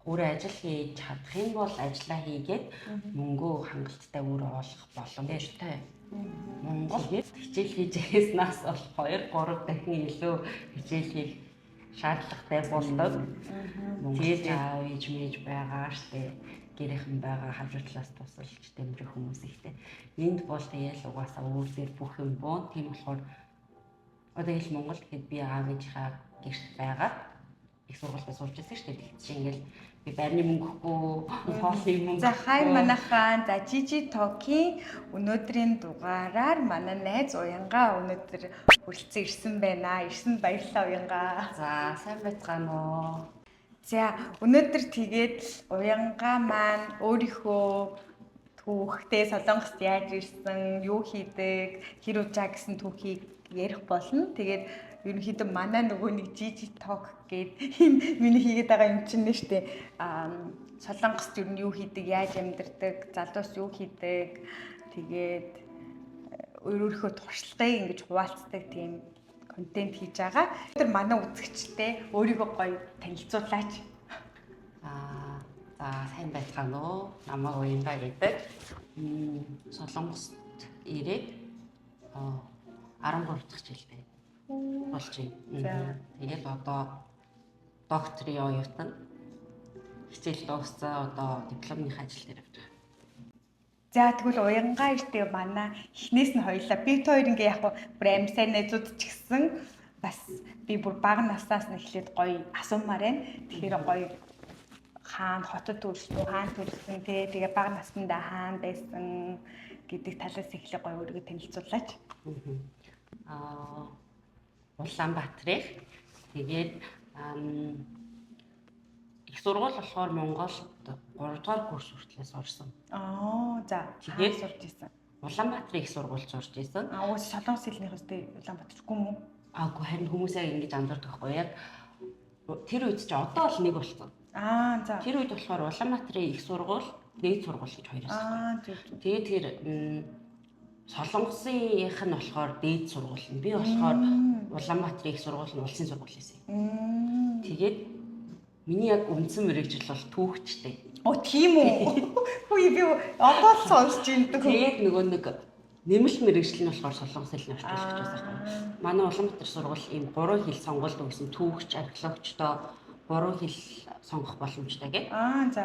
өөрөө ажил хийж чадах юм бол ажлаа хийгээд мөнгөө хангалттай өөрөө олох боломжтой. Монголд хичээл хийж яснаас бол 2-3 дахин илүү хичээл хийх шаардлагатай болдог. Тэгээд аав ээж мэж байгаа штэ. Гэрийнхэн байгаа хажуу талаас тусалж дэмжих хүмүүс ихтэй. Энд бол тэгээл угаасаа өөр дээр бүх юм боо. Тийм болохоор одоо ил Монголд гээд би аав ээжийнхаа гэрт байгаад их сургуультай сурч байсан шүү дээ. Тэгж ингээл би байрны мөнгөхгүй, хоолны мөнгө. За хай манайхаа за Жижи Токийн өнөөдрийн дугаараар манай найз Уянгаа өнөөдөр хүрэлцэн ирсэн байна. Ирсэн баярлалаа Уянгаа. За сайн байцгаана уу. За өнөөдөр тэгээд Уянгаа маань өөрийнхөө түүхтэй Солонгост яаж ирсэн, юу хийдэг, хэр удаа гэсэн түүхийг ярих болно. Тэгээд ерөнхийдөө манай нөгөө нэг Жижи Ток гэдэг миний хийгээд байгаа юм чинь нэ штэ. Солонгост ер нь юу хийдэг, яаж амьдардаг, залуус юу хийдэг. Тэгээд өөрийнхөө туршлагыг ингэж хуваалцдаг тийм контент хийж байгаа. Тэр манай үзэгчтэй өөрийгөө гоё танилцуулаач. За сайн байцгаана уу. Намайг Уянгаа гэдэг. Солонгост ирээд 13 дахь жилдээ болж байна. Тэгээд одоо докторийн оюутан хичээл дууссан одоо дипломын ажил дээр явж байгаа. За тэгвэл Уянгаа иртээ манай эхнээс нь хоёлаа бид хоёр ингээ яг бүр амьсаа найзууд ч гэсэн бас би бүр бага наснаас нь эхлээд гоё асуумаар байна. Тэгэхээр гоё хаана хотод төрсөн, хаана төрсөн тэгээ бага наснда хаана байсан гэдэг талаас эхлээ гоё өөрийгөө танилцуулаач. Улаанбаатарыг тэгээд их сургууль болохоор Монголд 3 дугаар курс хүртэл сурсан. За тэгээд сурж исэн. Улаанбаатарын их сургуульд сурж исэн. Уус солонгос хэлнийх өстэй Улаанбаатаргүй мүү? Аагүй харин хүмүүсээ ингэж андуурдаг байхгүй яг тэр үед чи одоо л нэг болсон. За. Тэр үед болохоор Улаанбаатарын их сургууль, дээд сургууль гэж хоёр байсан. Тэгээд тэр Солонгосынх нь болохоор дээд сургууль нь би болохоор Улаанбаатарын их сургууль нь улсын сургууль байсан. Тэгээд миний яг үндсэн мэрэгжил бол түүхчтэй. Тийм үү? Хөөе би одоо л сонсож байна. Тэгээд нөгөө нэг нэмэлт мэрэгжил нь болохоор солонгос хэлний орчуулж байсан байхгүй. Манай Улаанбаатар сургууль ийм 3 хэл сонголт өгсөн түүхч, археологчтой 3 хэл сонгох боломжтой гэх.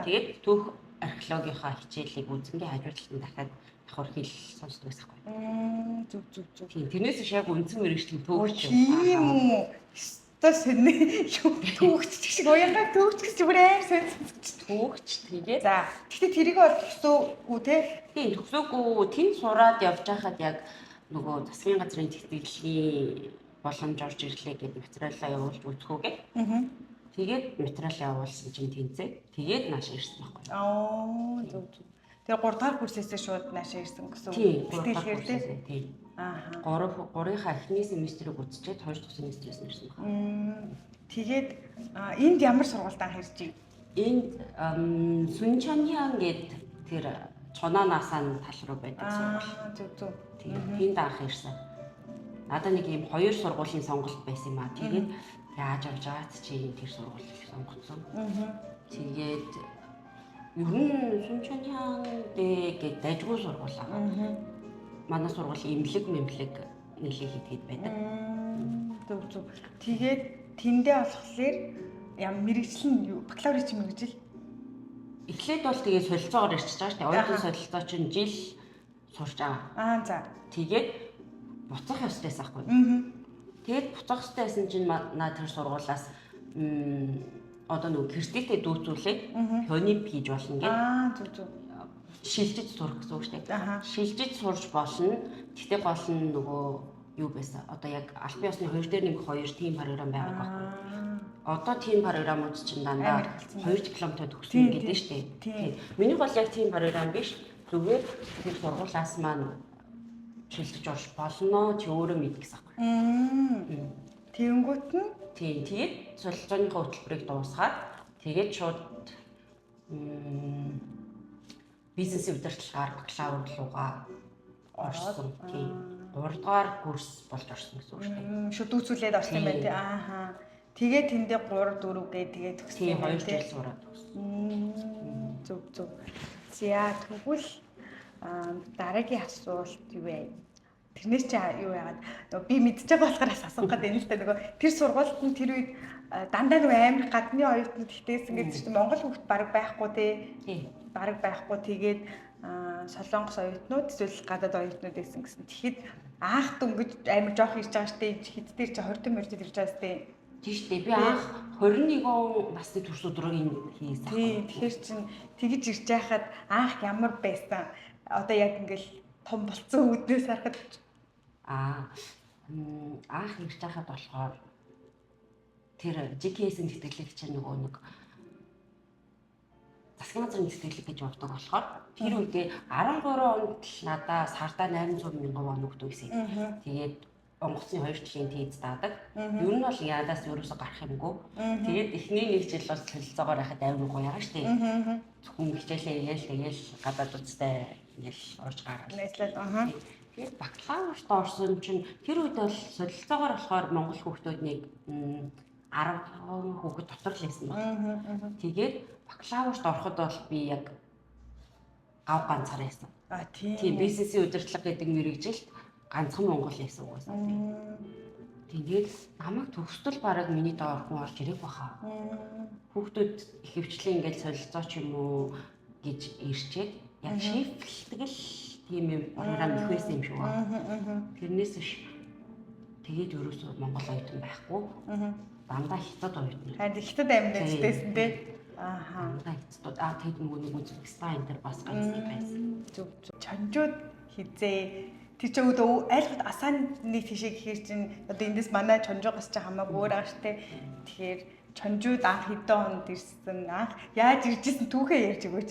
Тэгээд түүх археологийнхаа хичээлийг үзэнгийн хажуудлалтанд дахиад давхар хэл сонсдог байсан байхгүй. Зүг. Тэрнээс яг үндсэн мэрэгжлийн түүхч. Тийм үү? Тэсний түүхч шиг Уянгаа түүхч гэж бүр аим сонирхолтой түүхч тэгээд за тэгтээ тэрийг бол төсөөгүй те тийм төсөөгүй тэнд сураад явж байхад яг нөгөө засгийн газрын тэтгэлгийн боломж орж ирлээ гэдэг материалаа явуулж үзэхүүгээ тэгээд материал явуулсан чинь тэнцээ тэгээд нааш ирсэн байхгүй зүг тэр 3 дахь курсээсээ шууд нааш ирсэн гэсэн үг тэгэхээр тийм 3-ийнхаа эхний семестрийг үзчихээд 2 дахь семестрээс ирсэн байна. Тэгээд энд ямар сургуульд анх ирж байна? Энд Сүнчанхян гэдэг тэр Чонанаасан тал руу байдаг сургууль. Зүг. Тэнд анх ирсэн. Надад нэг ийм 2 сургуулийн сонголт байсан юм аа. Тэгээд яаж явж байгаад чи тэр сургуулийг сонгоцсон. Тэгээд ер нь Сүнчанхян гэдэг дайггүй сургууль аа. Манай сургуулийн имлэг нэлээд хийгээд байдаг. Зүг. Тэгээд тэндээ болохоор ямар мэрэгжил нь юу? Бакалаврын чи мэрэгжил? Эхлээд бол тэгээ солилцоогоор ирчихэж байгаа шүү дээ. Оюутан солилцоо чинь жил сурч байгаа. За. Тэгээд буцах ёстойс аахгүй. Тэгээд буцах ёстойсэн чинь наа тэр сургуулаас одоо нөгөө кредитээ дүүцүүлээд хёнип хийж болно гэдэг. Зүг. Шилжиж сурах гэсэн үг шүү дээ. Шилжиж сурж болно. Тэгтээ гол нь нөгөө юу байсан? Одоо яг албан ёсны 2/1-2 тийм програм байгаа байхгүй. Одоо тийм програмууд чинь дандаа 2 дипломтой төгссөн гэдэг шүү дээ. Тийм. Миний бол яг тийм програм биш. Зүгээр тэр сургуулиас маань шилжиж орж болно. Чи өөрөө мэдэх гэсэн байхгүй. Тэнгүүт нь тийм. Тэгээд солилцооныхоо хөтөлбөрийг дуусгаад тэгээд шууд бизнесийн удирдлагаар бакалавр руугаа орсон. Тийм. 3 дугаар курс болж орсон гэсэн үг шүү дээ. Шууд дүүцүүлээд орсон юм байна тий. Тэгээд тэндээ 3 4 гээ тэгээд төгссөн юм байна тий. 2 жил сураад төгссөн. Зөв. За тэгвэл дараагийн асуулт юу вэ? Тэрнээс чи юу яагаад нөгөө би мэдчихэж байгаа болохоор асуух гэдэг юм л та нөгөө тэр сургуульд нь тэр үед дандаа нөгөө амар гадны оюутнууд ихтэйсэн гэж чинь Монгол хүүхд бараг байхгүй тий. Бараг байхгүй тэгээд солонгос оюутнууд эсвэл гадаад оюутнууд байсан гэсэн. Тэгэхэд анх дөнгөж амар жоох ирж байгаа штэ хэд дээр чи 20 мөрөд ирж байгаа штэ. Тийм штэ би анх 21 насны турш өдрөг энэ хийсэн. Тий тэгэхээр чин тэгж ирж байхад анх ямар байсан? Одоо яг ингээл том болцсон үүднээс харахад анх ирж байхад болохоор тэр GPS-ийн тэтгэлэг чинь нөгөө нэг засгийн газрын тэтгэлэг гэж явдаг болохоор тэр үедээ 13 онд л надаа сардаа 800 мянган вон өгдөг гэсэн. Тэгээд онгоцны 2 жилийн тейз даадаг. Ер нь бол ядаас ерөөсө гарах юмгүй. Тэгээд эхний нэг жил бол солилцоогоор байхад амар гоёраа штэ. Зөвхөн хичээлээ яал гадаад үстэй ингээл орж гараад. Тэгээд бакалаврт орсон чинь тэр үед бол солилцоогоор болохоор монгол хүүхдүүд нэг 10 хүүхэд дотор л байсан байна. Тэгээд бакалаврт ороход бол би яг гав ганцаар байсан. Тийм бизнесийн удирдлага гэдэг мэрэгжилд ганцхан монгол байсан угаасаа. Тэгээд намайг төгсдөл бараг миний доор хүн орж ирэх баха. Хүүхдүүд их хвчлэн ингээд солилцооч юм уу гэж ирчээд яг шифтэлдэг л тийм юм програм их байсан юм шиг байна. Тэрнээс биш тэгээд ерөөсөө монгол оюутан байхгүй. Дандаа хятад оюутан. Харин хятад амьд дэжтэйсэн тий. Хятад тэгээд нэг Узбекистан энэ төр бас ганцны байсан. Зөв. Чанжууд хизээ тэр ч өөдөө айлхад асааны тишээ гэхээр чинь одоо эндээс манай чонжоогоос ч хамаагүй өөр байгаа штэ. Тэгэхээр чонжууд анх хэдэн хонд ирсэн анх яаж иржсэн түүхээ ярьж өгөөч.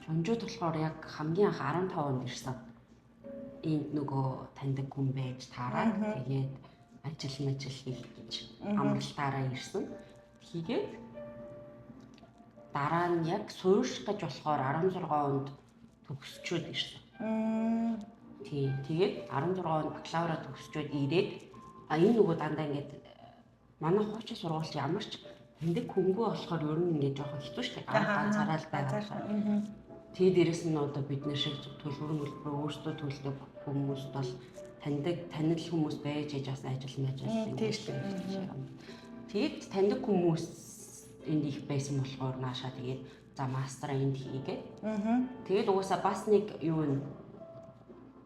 Чонжууд болохоор яг хамгийн анх 15 онд ирсэн. Энд нөгөө таньдаг хүн байж таараад тэгээд ажил хийх гэж амралтаараа ирсэн. Тэгээд дараа нь яг суурьш гэж болохоор 16 онд төгсчөөд ирсэн. Тэгээд 16 онд бакалавра төгсчөөд ирээд энэ нөгөө дандаа ингээд манай хуучин сургууль ямар ч тэндэг хөнгөө болохоор ер нь ингээд жоохон хэцүү шүү дээ. Ганцаараа л байгаа. Тэгээд дээрэс нь одоо бид нэр шиг төлбөр өөрсдөө төлдөг хүмүүс бол танил хүмүүс байж бас ажил тийм шүү дээ. Тэгээд таньдаг хүмүүс энд их байсан болохоор наашаа тэгээд за мастер энд хийгээд. Тэгээд угаасаа бас нэг юу вэ?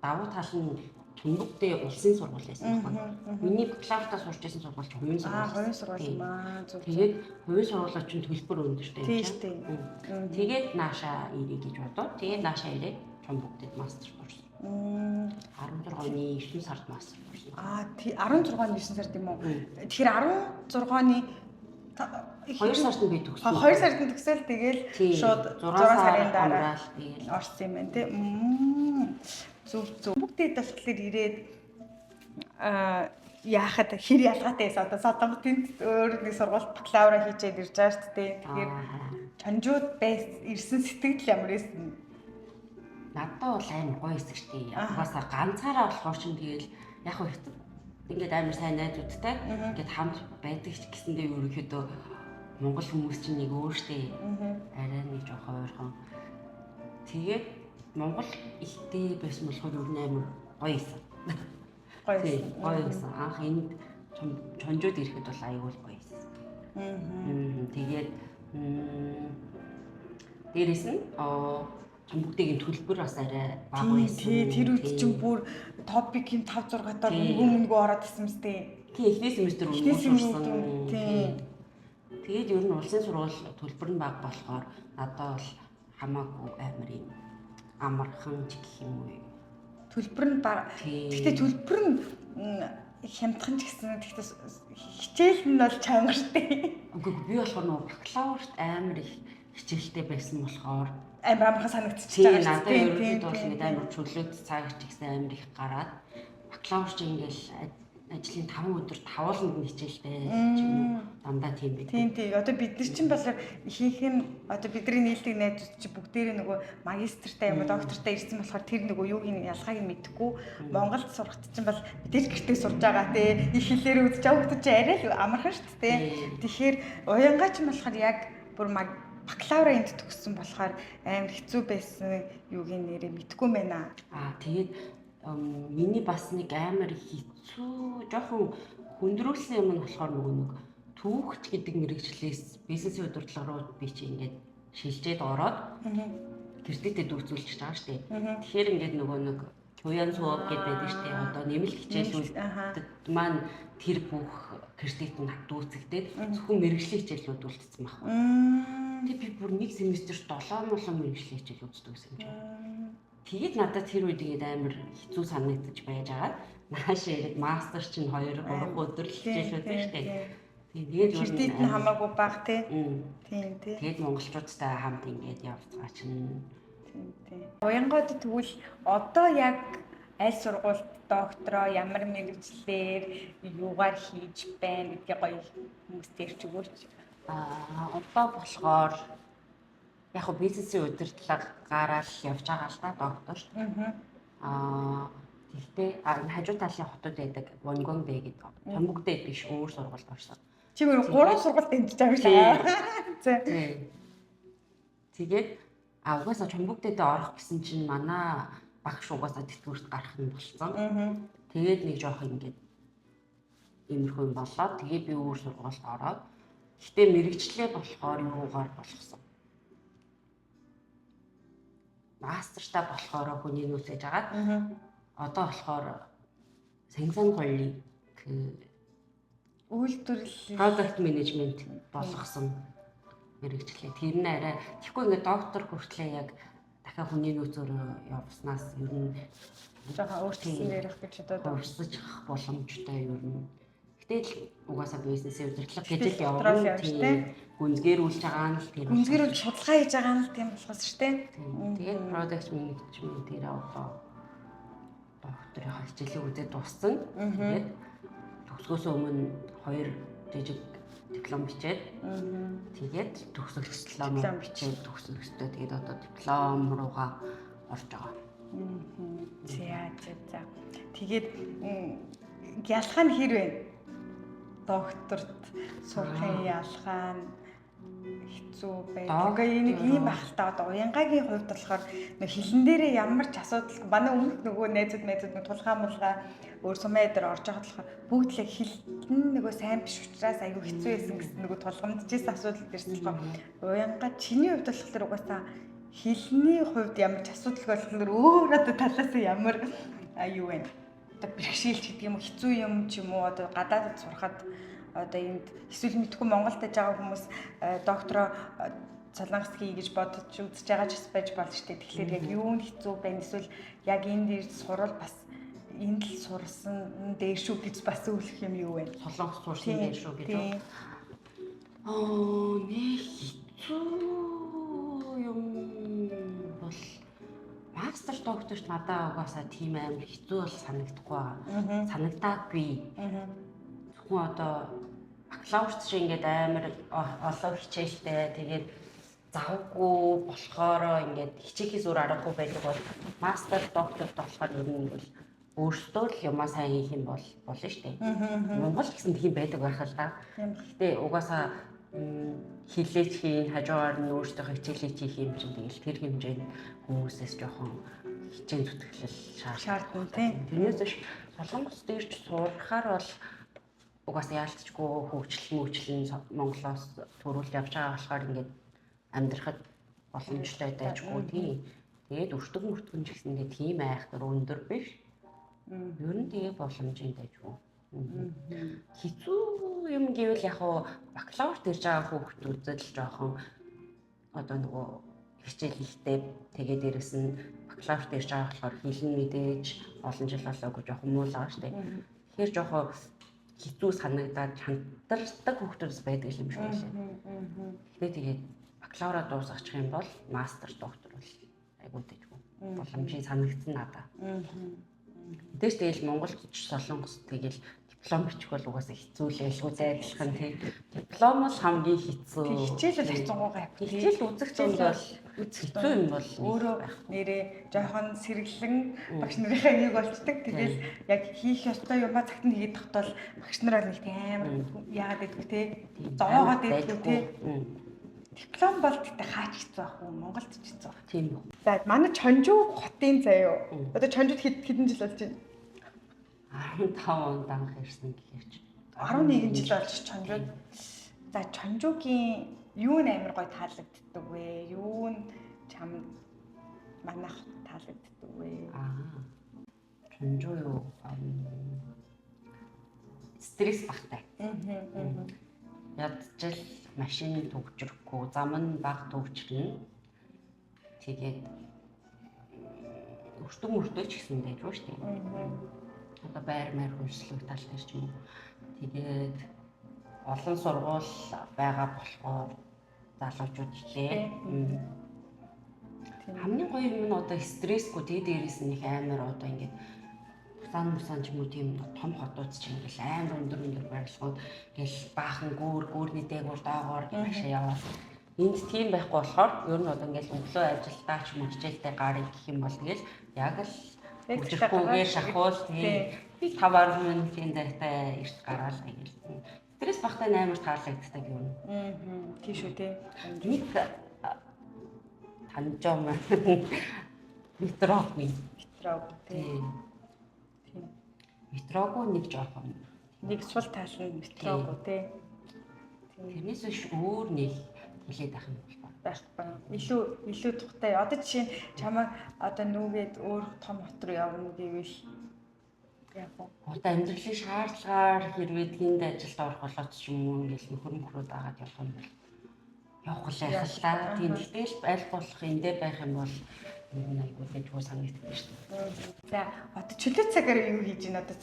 Давуу тал нь Түнбэгтэй улсын сургууль байсан байна. Миний бакалавртаа сурч байсан сургууль чинь хувийн сургууль. Хувийн сургууль маа. Тэгээд хувийн сургуулиуд чинь төлбөр өндөртэй юм чинь. Тэгээд наашаа ирээ гэж бодоод тэгээд наашаа ирээд Түнбэгтэд мастер сурсан. 16 оны 9 сард мастер сурсан. 16 оны 9 сард юм уу? Тэгэхээр 16 оны 2 сард нь би төгсөн. 2 сард нь төгсөөл тэгээд шууд 6 сарын дараа орсон юм байна тий. Зөв. Бүгдээд болохоор ирээд яахад хэр ялгаатай байсан. Одоо Солонгосын өөр нэг сургуульд бакалавра хийчээд ирж байгаа шүү дээ. Тэгэхээр чанжууд ирсэн сэтгэл ямар байсан? Надад бол амар гоё эсэх шүү дээ. Угаасаа ганцаараа болохоор ч тэгэл яг хөө ингээд амар сайн найзуудтай ингээд хамт байдаг ч гэсэндээ ерөнхийдөө монгол хүмүүс чинь нэг өөр шүү дээ. Арай нэг жоохон ойрхон. Тэгээд Монгол ихтэй байсан болохоор ер нь амар гоё байсан. Гоё байсан. Анх энд чонжууд ирэхэд бол аюул гоё байсан. Тэгээд дээрэс нь Түнбэгтэйгийн төлбөр бас арай бага байсан. Тэр үед чинь бүр топикийн 5 6 доор мөнгө ороод ирсэн мэт. Эхнээс семестр өнгөрсөн. Тэгээд ер нь улсын сургууль төлбөр нь бага болохоор надад бол хамаагүй амар юм амархан ч гэх юм уу. Төлбөр нь бага. Гэхдээ төлбөр нь хямдхан ч гэсэн гэхдээ хичээл нь бол чанга штэ. Үгүй би болохоор нөгөө бакалаврт амар их хичээлтэй байсан болохоор амархан санагдчихж байгаа шүү дээ. Надад ерөнхийдөө бол ингээд амар чөлөөт цагч гэсэн амар их гараад бакалавр чи ингээл ажлын 5 өдөр тавууланд хичээлтэй ч юм уу дандаа тийм байт. Тийм. Одоо бид нар чинь болохоор ихэнх нь одоо бидний нийлдэг найзууд чи бүгдээрээ нөгөө магистртай юм уу доктортай ирсэн болохоор тэр нөгөө юу хин ялгааг нь мэдэхгүй. Монголд сурахт чинь бол мэдээж гэртээ сурж байгаа те. Их хэлээр үзэж байгаа хүмүүс чи арай л амархан шүү дээ. Тэгэхээр уянгаа чинь болохоор яг бүр бакалавра энд төгссөн болохоор амар хэцүү байсан юугийн нэрээ мэдгүй байна. Тэгээд миний бас нэг амар хэцүү жоохон хүндрүүлсэн юм нь болохоор нөгөө нэг түүхч гэдэг мэрэгчлээс бизнесийн удирдлага руу би чи ингээд шилжээд ороод гэртээдээ дүүцүүлж байгаа шүү дээ. Тэгэхээр ингээд нөгөө нэг Туян сууг гэдэг байдаг шүү дээ. Одоо нэмэлт хичээлүүд маань тэр бүх кредит нь дүүцэгдээд зөвхөн мэрэгжлийн хичээлүүд үлдсэн байхгүй. Тэгээ би бүр нэг семестрт 7 мэрэгжлийн хичээл үздэг гэсэн юм чинь. Тэгээд надад тэр үед ингээд амар хэцүү санагдаж байж байгаа. Нааш ирээд мастер чинь 2-3 өдөр л хичээл байдаг шүү дээ. Тэгээд кредит нь хамаагүй бага тий. Тийм тий. Тэгээд монголчуудтай хамт ингээд явцгаа чинь. Тийм. Уянгууд тэгвэл одоо яг аль сургуульд доктороо ямар мэргэжлэр юугаар хийж байна гэдгийг гоё хүмүүст ярьж өгөөч. Одоо болохоор яг хөө бизнесийн удирдлагаараа л явж байгаа л да доктор. Тэгтээ энэ хажуу талын хотод байдаг Вонгонбэ гэдэг. Чамбугдээ биш өөр сургуульд орсон. Чи өөр 3 сургуульд дэмжиж байгаа шүү. За. Тэгээд угаасаа Чамбугдээд орох гэсэн чинь манай багш угаасаа тэтгэврт гарах нь болсон. Тэгээд нэг жоох ингээд иймэрхүү юм болоод тэгээд би өөр сургуульд ороод гэтээ мэрэгчлээ болохоор юугаар болгосон. Мастертаа болохоор хүний нүүсэж агаад одоо болохоор Сангсан гоёны үйлдвэрлэл product management болгосон мэрэгчлээ. Тэр нь арай тэгэхгүй ингээд доктор хүртлээ яг дахиад хүний нөөцөөр явснаас ер нь жоохон өөрчлөлт ярих гэж одоо өөрсөж боломжтой ер нь. Гэтэл угаасаа бизнесийн удирдлага гэж л явна тийм гүнзгийрүүлж байгаа нь л тийм. Гүнзгийрүүл судалгаа хийж байгаа нь л тийм болохоос шүү дээ. Тэгээд product management дээр одоо докторийн хичээлээ үзээд дууссан. Тэгээд төгсгөөс өмнө 2 жижиг диплом бичээд тэгээд төгсөх диплом бичээд төгсөх өстэй тэгээд одоо диплом руугаа орж байгаа. За. Тэгээд ялгаа нь хэр вэ? Докторт сурахын ялгаа нь хэцүү байдаг. Ингээ нэг ийм багтаа одоо уянгагийн хувьд болохоор нэг хилэн дээрээ ямар ч асуудал манай өмнөх нөгөө найзууд нэг тулгаа мулгаа өөр сумаа дээр орж байгаа болохоор бүгд л хилэн нөгөө сайн биш учраас аюу хэцүү байсан гэсэн нөгөө тулгамдчихсан асуудал дээрс болохоор уянга чиний хувьд болохоор угаасаа хилний хувьд ямар ч асуудал болохоор өөр одоо талаас нь ямар аюу вэ? Одоо бэрхшээлч гэдэг юм хэцүү юм ч юм уу одоо гадаадд сурахад одоо энд эсвэл мэдхгүй Монголд байж байгаа хүмүүс доктороо Солонгост хий гэж бодож үзэж байгаа ч байж болно шүү дээ. Тэгэхээр яг юу нь хэцүү байна эсвэл яг энд ирж сурал бас энд л сурсан дээр шүү гэж бас өглөх юм юу вэ? Солонгос сурсан дээр шүү гэж. Нэг хэцүү юм бол мастер докторт надад угаасаа тийм амар хэцүү бол санагдахгүй байгаа. Санагдаагүй. Зөвхөн одоо бакалаврт шиг ингээд амар олон хичээлтэй тэгээд завгүй болохоор ингээд хичээхээс өөр аргагүй байдаг бол мастер докторт болохоор ер нь бол өөртөө л юмаа сайн хийх юм болно шүү дээ. Монгол гэсэн тийм байдаг байх л да. Гэтэ угаасаа хилээч хийн хажуугаар нь өөртөө хичээлээ хийх юм чинь тэгэл тэр хэмжээнд хүмүүсээс жоохон хичээн зүтгэлэл шаардна тийм. Тэрнээс биш солонгос дээрч сурахаар бол угаасаа яалтчгүй хөгжил Монголоос төрүүлж явж байгаа болохоор ингээд амьдрахад боломжтой дайжгүй тийм. Тэгээд өртөг мөртгөн ч гэсэн ингээд тийм айхтар өндөр биш. Ер нь тэгээ боломжтой дайжгүй. Хэцүү юм гэвэл яг бакалаврт ирж байгаа хүүхдүүдэд л жоохон одоо нөгөө хичээл хийхдээ тэгээд дээрэс нь бакалаврт ирж байгаа болохоор хэлэн мэдээж олон жил болоогүй жоохон муулаа штэ. Тэгэхээр жоохон хэцүү санагдаад хандардаг хүүхдүүд байдаг юм шиг байлаа. Тэгээд бакалавра дуусгачих юм бол мастер доктор бол айгуу дэжгүй боломжийн санагдсан надаа. Мэдээж тэгэл Монголд ч Солонгос тэгэл диплом бичих бол угаасаа хэцүү л байлгүй дайрлах нь тийм. Диплом бол хамгийн хэцүү. Хичээл хэцүүгүйгээ. Хичээл үзэх зүйл бол хэцүү юм бол өөрөө нэрээ жоохон сэргэлэн багш нарынхаа нэг болцдог. Тэгэл яг хийх ёстой юмаа цагт нь хийгээд тогтвол багш нараа нэг тийм амар яагаад гэдэггүй те. Зовоогоод байдгүй те. Диплом бол тэгтээ хаач хэцүү байх уу? Монголд ч хэцүү байх. Тийм үү. За манай Чонжуу хотын заяа. Одоо Чонжууд хэдэн жил болж байна? 15 онд анх ирсэн гэхээр чи 11 жил болж Чонжууд. За Чонжуугийн юу нь амар гоё таалагддаг вэ? Юу нь чамд манайх таалагддаг вэ? Чонжуу юу? Стресс багтай. Ядчил машин төгжрөхгүй, зам нь баг төгжрнэ. Тэгээд өртөө ч гэсэн байж шүү дээ. Одоо байр хөлслөх тал дээр ч юм уу. Тэгээд олон сургууль байгаа болохоор залуучууд ихлээ. Хамгийн гоё юм нь одоо стрессгүй тий дээрээс нь их амар одоо ингээд бусан ч юм уу тийм том хотууд ч ингээл амар өндөр барилгууд ингээл баахан гүүрний дээгүүр доогоор гişээ яваад энд тийм байхгүй болохоор ер нь одоо ингээл өглөө ажилдаа ч юм уу хичээлдээ гарыг гэх юм бол тэгэл яг л хүчрхгүйгээр шахуул тий 5-10 минутын дайтай эрт гараал ингээл стресс багтай амар таалагддаг юм. Тийм шүү тий. Нэг танжоо метрогүй тий. Метрогоо нэг жоохон нэг сул таална метрогоо тий. Тэрнээс биш өөр нэг хэлээд байх юм бол байхгүй. Илүү тухтай. Одоо жишээ нь чамаа одоо нүгээд өөр том хот руу явна гэвэл яг уу. Одоо амьдралын шаардлагаар хэрвээ тэнд ажилд орох болоод ч юм уу ингээл нөхөр дагаад явах юм бол явах лайхалаа. Тийм гэтэл аль болох эндээ байх юм бол айгуу дэжгүй санагддаг шүү дээ. За одоо чөлөө цагаар юу хийж ийн одоо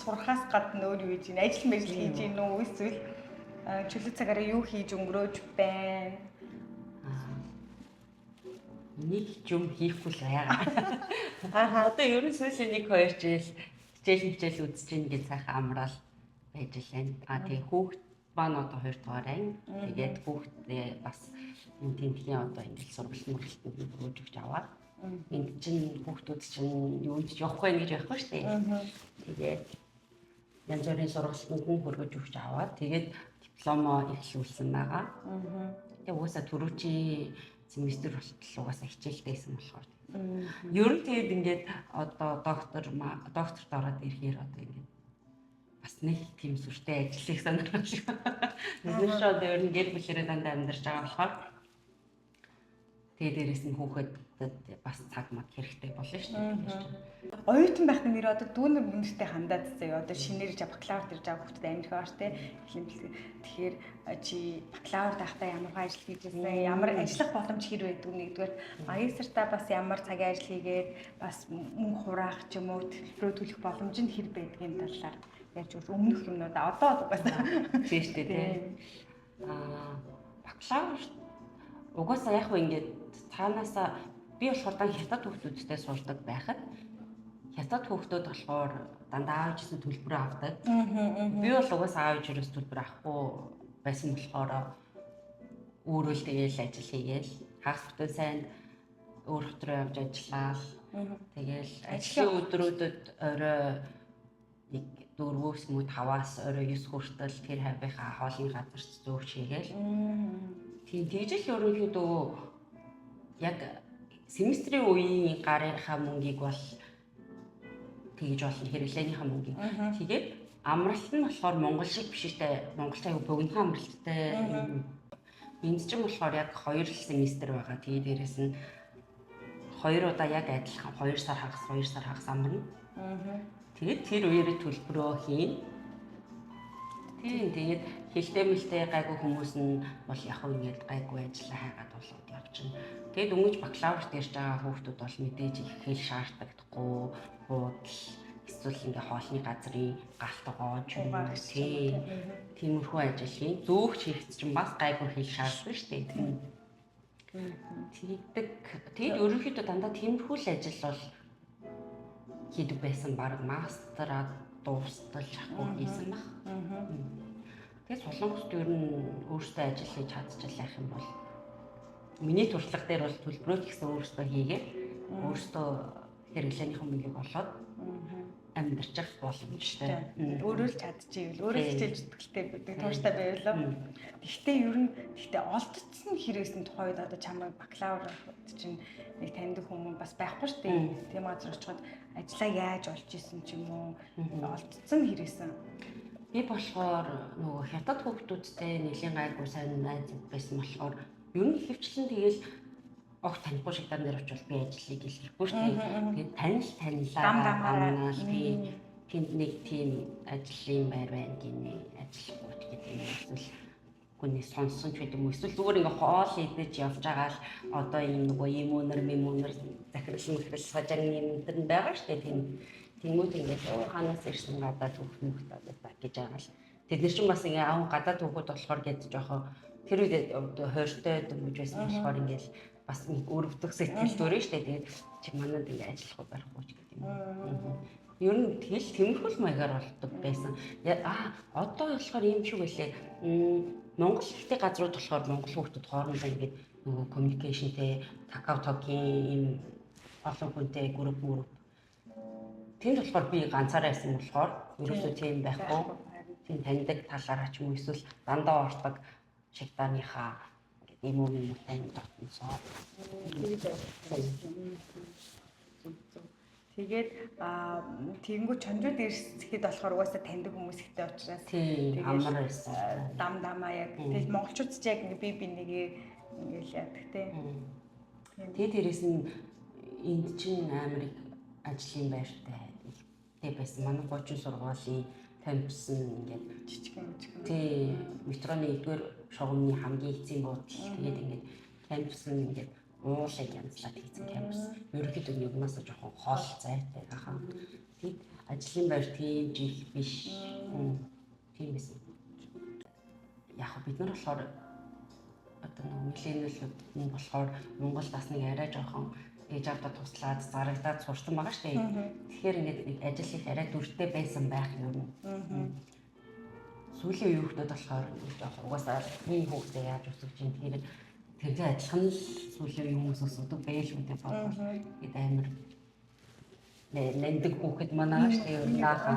сурахаас гадна өөр юу хийж ийн ажил хийж ийн үү эсвэл чөлөө цагаар юу хийж өнгөрөөж байна? Нэг юм хийхгүй л байгаа. Одоо ерөн сүүлийн 1-2 жил хичээл үзэж ийн гэж сайхан амраал байж лээ. Тэгээ хүүхд маань одоо 2 дугаар анги. Тэгээд хүүхдээ бас энэ тентхийн одоо ингээл сургалтанд өргөж өгч аваад энэ чинь хүүхдүүд чинь юунд ч явах байх гэж байхгүй шүү дээ. Тэгээд янз бүрийн сургалтанд хүргэж өгч аваад тэгээд дипломо эхлүүлсэн байгаа. Тэгээд угаасаа түрүүчийн семестр болтол угаасаа хичээлдээсэн болохоор. Ер нь тэгээд ингээд одоо докторт ороод ирэхээр одоо ингээд бас нэг тийм сүртэй ажлыг сонирхож байна. Бид нар одоо ер нь гэр бүлэрээ дандаа амьдарч байгаа болохоор тэгээд дээрэс нь хүүхдэд бас цаг маг хэрэгтэй болно шүү дээ. Оюутан байхны нэр одоо дүүнер мөнөртэй хандаад заяа одоо шинээр бакалавр ирж байгаа хүүхдэд амирх бааш те. Тэгэхээр чи бакалавр байхдаа ямар ажил хийж байсан, ямар ажиллах боломж хэр байдаг нэгдүгээр магистртаа бас ямар цагийн ажил хийгээд бас мөнгө хураах ч юм уу төлбөрөө төлөх боломж нь хэр байдгийн талаар ярьж өгч өмнөх юмнуудаа одоо угаасаа тийм шүү дээ. Бакалавр угаасаа яг уу ингээд цаанаасаа би болохоор дан хятад хүүхдүүдтэй сурдаг байхад хятад хүүхдүүд болохоор дандаа аав ээжээс төлбөр авдаг. Би бол угаасаа аав ээжээс төлбөр авахгүй байсан болохоор өөрөө л тэгээл ажил хийгээл хагас бүтэн сайн өөр хот руу явж ажиллаа. Тэгээл ажлын өдрүүдэд орой 4-өөс мөн 5-аас орой 9 хүртэл тэр хавийнхаа хоолны газар зөөгч хийгээл. Тийм тэгж л ерөнхийдөө яг семестрийн үеийн гарынхаа мөнгийг бол тэгж болно хэрэглээнийхаа мөнгийг. Тэгээд амралт нь болохоор монгол шиг биш ээ. Монголч аягүй богинохан амралттай. Энд чинь болохоор яг 2 семестр байгаа. Тэгээд дээрэс нь 2 удаа яг адилхан 2 сар хагас амарна. Тэгээд тэр үеэрээ төлбөрөө хийн. Тэгээд хэлтэй мэлтэй гайгүй хүмүүс нь бол яг уу ингээд гайгүй ажиллаа хайгаад болоод явчихна. Тэгээд өнгөж бакалаврт ирж байгаа хүүхдүүд бол мэдээж их хэл шаарддаггүй хуудал эсвэл ингээ хоолны газрын галт гоож тиймэрхүү ажил хийн. Зөөгч хийх чинь бас гайгүй хэл шаарддаг шүү дээ. Тэгдэг. Тэгээд ерөнхийдөө дандаа тиймэрхүү л ажил бол хийдэг байсан баг мастераа дуустал ахгүй хийсэн баг. Тэгээд солонгост ер нь өөртөө ажил хийж чадчихлаа юм бол миний туршлага дээр бол төлбөрөө ч гэсэн өөртөө хийгээд өөртөө хэрэглээнийхэн мөнгөийг олоод амьдарч боломжтой. Өөрөө л чадчихвэл өөрөө хичээж зүтгэлтэй байдаг тууштай байвал. Гэхдээ ер нь олдсон хэрэгсэн тухайд одоо чамайг бакалавр чинь нэг таньдаг хүмүүс бас байхгүй шүү дээ. Тийм газар очиход ажлаа яаж олж исэн ч юм уу олдсон хэрэгсэн. Би болохоор нөгөө хятад хүүхдүүдтэй нэлийн гайгүй сайн найз байсан болохоор ер нь хөвчлэн тэгэл огт танихгүй шиг дан дээр очивол би ажлыг илэрхгүй шүү дээ. Тэгээд танилаа тэнд нэг тийм ажлын байр байна гинэ ажиллахгүй гэдэг юм эсвэл хүний сонсон ч гэдэг юм эсвэл зүгээр ингээ хоол идэж явж байгаа л одоо ийм нөгөө иммунер захирлын сажааны юм дээр байгаа шүү дээ. Тэнгүүд ингээд ханаас ирсэн гадаад хүүхнүүд одоо гэж байгаа л. Тэд нар ч бас ингээ аав гадаад хүүхүүд болохоор гэж жоохон тэр үед хойртой дөнгөж байсан болохоор ингээд бас өрөвдөх сэтгэл төрөө шүү дээ. Тэгээд чи манад ингээ ажиллахгүй барахгүй ч гэдэг юм. Ер нь тэгэл тэмэрхүүл маягаар болдог байсан. Одоо болохоор юм шиг байлээ. Монгол ихтэй газрууд болохоор монгол хүүхдүүд хоорондоо ингээд нөгөө communicationтэй какаотогийн юм олон хүнтэй групп тэнд болохоор би ганцаараа байсан болохоор ерөөсөө тийм байхгүй. Тийм таньдаг талаараа ч юм уу эсвэл дандаа ордог шигтааныхаа ингээд юм уу тань дотносоо. Тэгээд тэгэнгүү чонжууд ирсэхэд болохоор угаасаа таньдаг хүмүүс ихтэй учраас тэгээд амар байсан. Дамаа яг тэгэл монголчууд ч яг ингээ би нэгээ ингээл яадаг те. Тэгээд дээрэс нь энд чинь амар ажлын байртай тэг байсан. Манай 30 сургуулийн кампус нь ингээд жижигхэн. Тий, метроны 1-р шугамны хамгийн эцсийн буудал. Тэгээд ингээд кампус нь ингээд уулыг янзлаад хийсэн кампус. Ерөнхийдөө юунаас жоохон хоол зайтай ахаа. Тэгээд ажлын байр тийм жил биш. Тийм байсан. Яг бид нар болохоор одоо миллениалууд нь болохоор Монголд бас нэг арай жоохон ээж авдаа туслаад зарагдаад сурсан байгаа шүү дээ. Тэгэхээр ингээд ажил их арай дүртэй байсан байх юм. Сүүлийн үеийн хүмүүс болохоор жоохон угаасаа ийм хүмүүстэй яаж өсөж чинь тэргээ адилхан л сүүлийн үеийн хүмүүс өсөдөг байл үү гэдэг бодлоо. Ингээд амар нэндэг хүүхэд манаа шүү дээ нааха.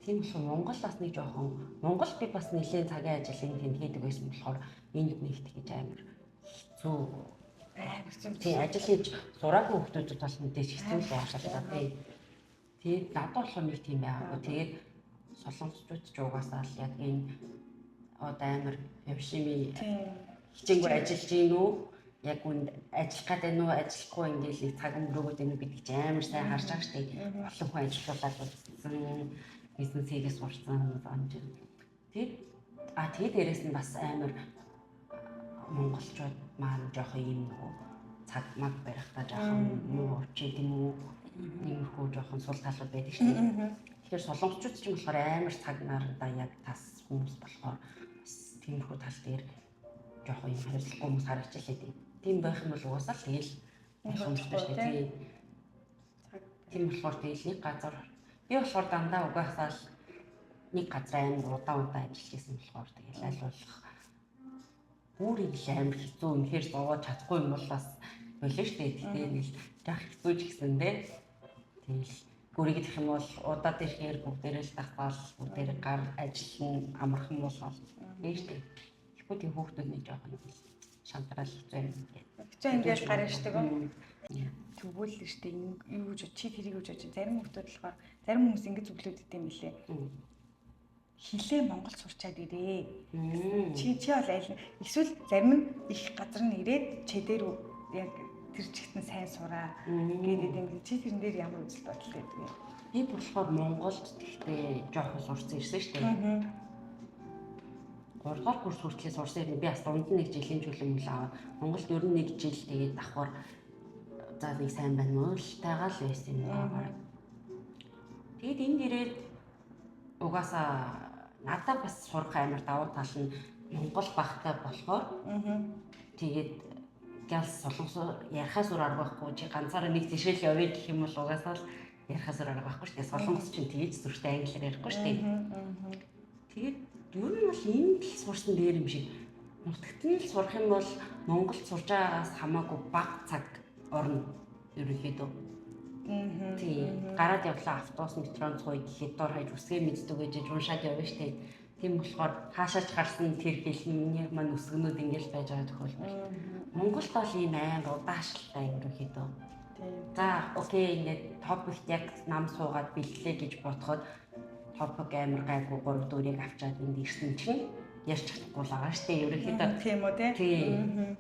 Тийм болохоор Монгол бас нэг жоохон Монгол би бас нэлийн цагийн ажлын тэнд хийдэг байсан болохоор энд нэгт гэж амар хэцүү. Тийм ажил хийж сураагүй хүмүүсд бас мэдээж хэцүү л байх шалтгаан. Тэгээд надад болохоор нэг тийм байгаагүй. Тэгээд солонгосчууд ч угаасаа л яг энэ одоо амар явшими хичээнгүй ажиллаж гин үү? Яг үнд ажиллах гэдэг нь ажиллахгүй ингээл цаг өнгөрөөгөөд энэ гэдэг чинь амар сайн харж байгаа шүү дээ. Олон хүн ажиллуулаад үзсэн, бизнес хийгээ сурсан юм чинь. Тэгээд дээрэс нь бас амар монголчууд маань жоохон юм цаг маг барихтаа жоохон муу ч юм уу иймэрхүү жоохон сул талууд байдаг шүү дээ. Тэгэхээр солонгосчууд ч юм болохоор амар цаг нарандаа яг тас хүмүүс болохоор бас тиймэрхүү тал дээр жоохон юм хариуцлахгүй хүмүүс харагдчихлаа дээ. Тийм байх юм бол угаасаа л тэгэл боломжтой шүү дээ. Тийм болохоор тэгэл нэг газар би болохоор дандаа угаасаа л нэг газар амар удаан ажиллаж байсан болохоор тэгэл аль болох бүр их амар хэцүү үнэхээр зовоод чадахгүй юм бол бас болоо шүү дээ. Тэгэхээр нэг жах хэцүү ч гэсэн дээ. Тэгэл гүрийг гэх юм бол удаад ирэхээр бүгдээрээ л дахвал бүгдээрээ гар ажиллан амархан болоо. Тийм шүү дээ. Тэгэхгүй тийм хүүхдүүдний жоохон шантрал хэцүү юм гэдэг. Хэцүү ингэж гарна шүү дээ. Тэгвэл л шүү дээ. Юу гэж чи тэрийг гэж бодож зарим хүүхдүүд болохоор зарим хүмүүс ингэж зөвлөд идэм билээ. Хилээ Монгол сурчаад ирээ. Чи бол аль эсвэл зарим нь их газар нь ирээд чи дээр яг тэр чигт нь сайн сураа гэдэг юм. Чи тэрэн дээр ямар үзэл бодол байдаг вэ? Би болохоор Монголд гэхдээ жоохон сурсан ирсэн шүү дээ. 3-р курс хүртэл сурсан юм. Би бас дунд нэг жилийн чөлөө аваад Монголд ер нь нэг жил тэгээд давхар за нэг сайн байна уу л тайгаал байсан юм байна. Тэгээд энд ирээд угаасаа надад бас сурах амар давуу тал нь Монгол багтай болохоор тэгээд гэлс солонгос ярихаас өөр арга байхгүй чи ганцаараа нэг тишэл явъя гэх юм бол угаасаа л ярихаас өөр арга байхгүй шүү дээ. Солонгос чинь тэгээд зүрхтэй англиар ярихгүй шүү дээ. Тэгээд ер нь бол энд л сурсан дээр юм шиг нутагт нь л сурах юм бол Монголд сурж байгаагаас хамаагүй бага цаг орно ерөнхийдөө. Тийм. Гараад явлаа автобус метронд цуй гэхэд дор хаяж үсгээ мэддэг гэж уншаад явна штэ. Тийм болохоор хаашаач гарсан тэр хэлний маань үсгэнүүд ингээл байж байгаа тохиолдол. Монголд бол ийм амар удаашралтай ерөнхийдөө. За окей ингээд топикт яг нам суугаад бэлтлээ гэж бодоход топик амар гайгүй 3 дөрийг авчаад энд ирсэн чинь ярьж чадахгүй л байгаа штэ ерөнхийдөө. Тийм үү тийм.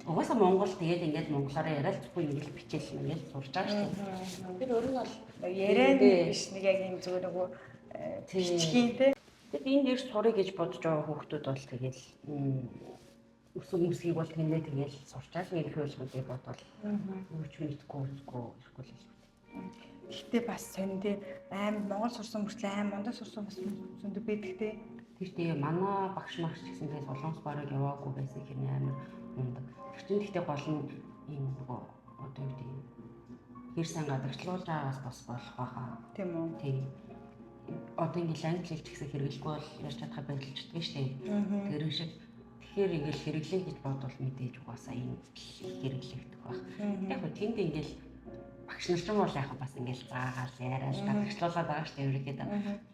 Угаасаа Монгол тэгээд ингээд монголоор яриад зөвхөн ингээл бичээл ингээд сурж байгаа шүү дээ. Тэр өөр нь бол яриад биш нэг яг юм зүгээр нөгөө бичгийн те. Тэгээд энд ирж сурыг гэж бодож байгаа хүүхдүүд бол тэгээд өсөг мөсгийг бол тэнээ тэгээд сурчаал нэг хөлгүүдийг бодвол юу ч мэдгүй ирэхгүй л шүү. Гэхдээ бас сонь те Монгол сурсан мөртлөө Мондоо сурсан бас зөндөө байдаг те. Тэгтээ манай багш марч гэсэн тэгээд солонгос бараг яваагүй байсан хэрнээ амар мундаг. Тэгтээ гол нь энэ нөгөө одоо юу гэдэг хэр сайн гадагшлуулж байгаагаас бас болох байхаа. Тийм үү? Тийм. Одоо ингээл англи хэлч гэсэн хэрэглэхгүй бол ярьж чадхаа байдалчдаг шүү дээ. Тэр шиг тэгэхээр ингээл хэрэглэе гэж бодвол мэдээж угаасаа энэ хэрэглэгдэх байх. Яг хөө тэнд ингээл багш нар ч юм бол яг бас ингээл заагаал яриад гадагшлуулаад байгаа шүү дээ ерөөдөө.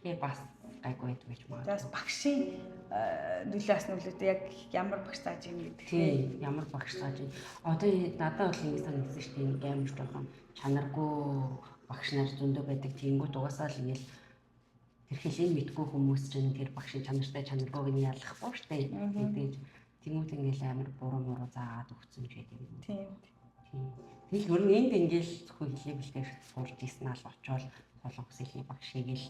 Тэгээ бас гайгүй байдаг гэж магадгүй. Тэгээс багшийн нөлөөс нөлөөтэй яг ямар багш зааж юм гэдэг. Тийм, ямар багш зааж юм. Одоо надад бол ингэ санагдсан шүү дээ. Амар жоохон чанаргүй багш нар зөндөө байдаг. Тэнгүүд угаасаа л ингээл тэр хэлийг мэдгүй хүмүүс чинь тэр багшийн чанартай чанаргүйг нь ялахгүй шүү дээ. Тэгдэж тэнгүүд ингээл амар буруу заагаад өгсөн ч гэдэг юм. Тийм. Тэгэл өөр нь энд ингээл зөвхөн хэлийг бэлдэж сурж ийсэн ал очоод солонгос хэлний багшийг л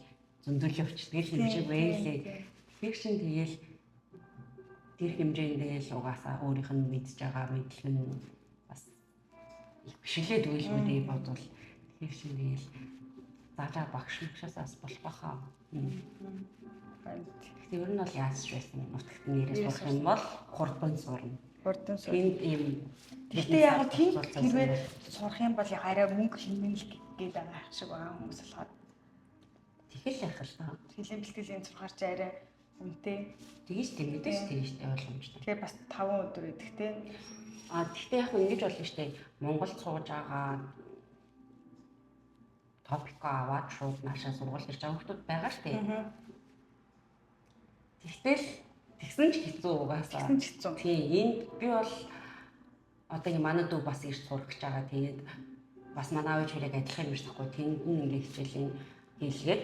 зөндөлөө өчтгөл юм шиг байлээ. Тэр чин тэгэл тэр хэмжээндээ л угаасаа өөрийнх нь мэдж байгаа мэдлэг нь бас их бишгэлээд үйлмүүдээ бодвол тэр чин тэгэл заажаа багшаас болох байхаа. Гэхдээ ер нь бол яаж ч байсан нутагт нэрээ сурах юм бол хурдан сурна. Тэнд ийм гэхдээ яг тийм хэрвээ сурах юм бол яг арай мөнгө хэмнэл гээд байгаа шиг байгаа хүмүүс болохоор тэгэл яах л таа. Хэлэн бэлтгэлийн сургаарч арай үнэтэй. Тэгэж тэмдэж тийштэй ойлгомжтой. Тэгээ бас 5 өдөр идэх те. Тэгтээ яг ингэж болно шүү дээ. Монголд сууж байгаа топик аваад шууд наашаа сургууль ирж байгаа хүмүүс байгаа шүү дээ. Тэгтэл тэгсэн ч хэцүү угаасаа. Тэгсэн ч хэцүү. Тийм, энд би бол одоо ингэ манай дүү бас ирж сурах гэж байгаа. Тэгээд бас манай аав хэрэг адилхан юм шиг тахгүй. Тэнд нь ингэ хичээлийн хийлгээд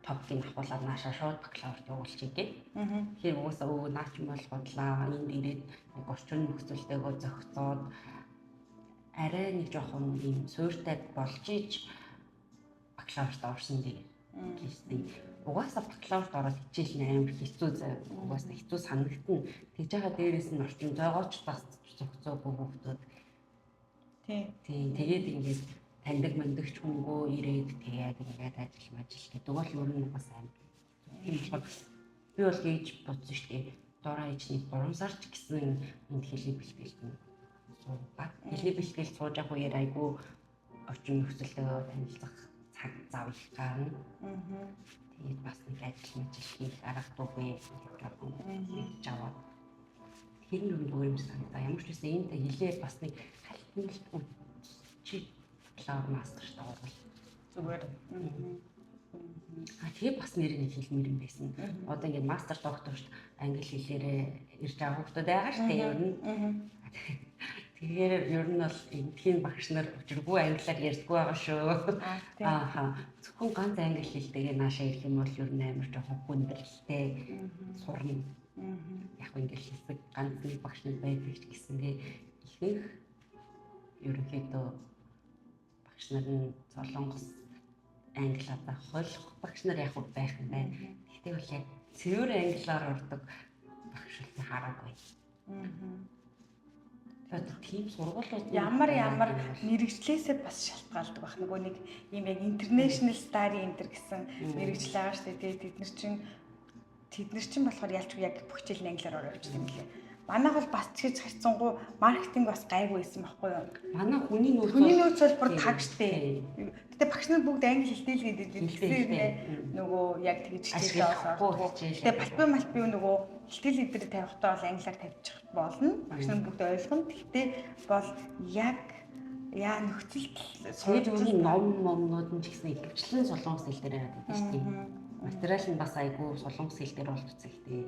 топикийг авахлаад наашаа шууд бакалаврт явуулчих гээд. Тэгэхээр угаасаа наач юм бол бодлаа. Энд ирээд нэг орчин нөхцөлтэйгөө зохицоод арай нэг жоохон юм суйртай болж ич бакалаврт орсон дээ. Угаасаа бакалаврт ороод хичээл амар хэцүү зав. Угаасаа хэцүү санагдана. Тэгж байгаа дээрээс нь орчин зойгооч бас зохицоогүй хүмүүс. Тийм. Тэгээд ингээд таньдаг мандагч хүнгөө ирээд тэгээд ингээд ажил гэдэг бол ер нь бас амар. Тийм болохоор би бол гэж бодсон шүү дээ. Дороо ичний 3 сар ч гэсэн энд хэлний бэлтгэлт нь суугаад хэлний бэлтгэлт сууж явах үеэр айгүй орчин нөхцөлтэйгээ танилцах цаг зав их гарна. Тэгээд бас нэг ажил хийх арга туугүй гэж аваад тэр нь өөр юм санагдаа. Ямар ч үсэн энд хэлээ бас нэг хальтмал чи бакалавр мастерт орвол зүгээр. Тэгээ бас нэрийг хэлмээр юм байсан. Одоо ингээд мастер докторт англи хэлээрээ ирж байгаа хүмүүс байгаа шүү дээ ер нь. Тэгэхээр ер нь бол эндхийн багш нар өчргүү англиар ярьдаггүй байгаа шүү. Зөвхөн ганц англи хэлтэйгээ наашаа ирэх юм бол ер нь амар жоохон хүндрэлтэй сурна. Яг ингээд хэсэг ганц нэг багш нар байдаг ч гэсэнгээ ихэнх ерөнхийдөө багш нар нь солонгос англиар болох багш нар яг байх юм байна. Гэхдээ бол яг цэвэр англиар урдаг багш л хараагүй. Тэгээд тийм сургуулиуд ямар мэрэгчлээсээ бас шалтгаалдаг байх. Нөгөө нэг юм яг international study center гэсэн мэрэгжил байгаа шүү дээ. Тэд нар чинь болохоор ялч яг бүх хичээл нь англиар орж ирсэн юм лээ. Манайх бол бас ч гэж харцсангуу маркетинг бас гайгүй байсан байхгүй юу? Манай хүний нөөц бол бүр таг штэ. Гэтэ багш нар бүгд англи хэлтэй л гэдэг. Тэгэхээр нөгөө яг тэгж хичээлээ олох. Гэтэ малби нөгөө хэлтгэл эдэр тавихтаа бол англиар тавьчих болно. Багш нар бүгд ойлгоно. Гэтэ бол яг яа нөхцөлд тэгээд үүний номнууд нь ч гэсэн ихэвчлэн солонгос хэл дээр яриад байдаг шүү дээ. Материал нь бас айгүй солонгос хэл дээр болж үзэхтэй.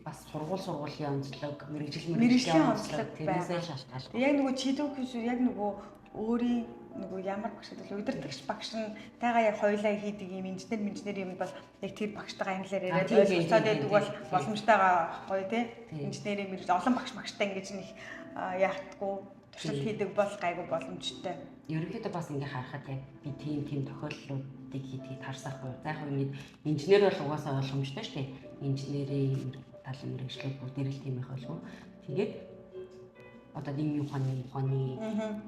Бас сургуулийн онцлог, мэрэгжлийн онцлог тэрнээсээ шалтгаалж. Яг нөгөө чидүүхс яг нөгөө өөрийн нөгөө ямар багш гэдэг л удирдагч багш нь тайгаа яг хоёулаа хийдэг юм инженер юм бол яг тэр багштайгаа англиар яриад ойлголцоод байдаг бол боломжтойгоо гоё тий. Инженерийн мэрэгжил олон багштай ингэж нэг яахдаггүй туршилт хийдэг бол гайгүй боломжтой. Ерөнхийдөө бас ингээ харахад яг би тийм тохиолдлуудыг хийдгийг харсаахгүй. За яг ингэ инженер бол угаасаа ойлгомжтой шүү дээ. Инженерийн талын мэрэгчлүүд бүгд л тийм их болов. Тэгээд одоо ийм ухааны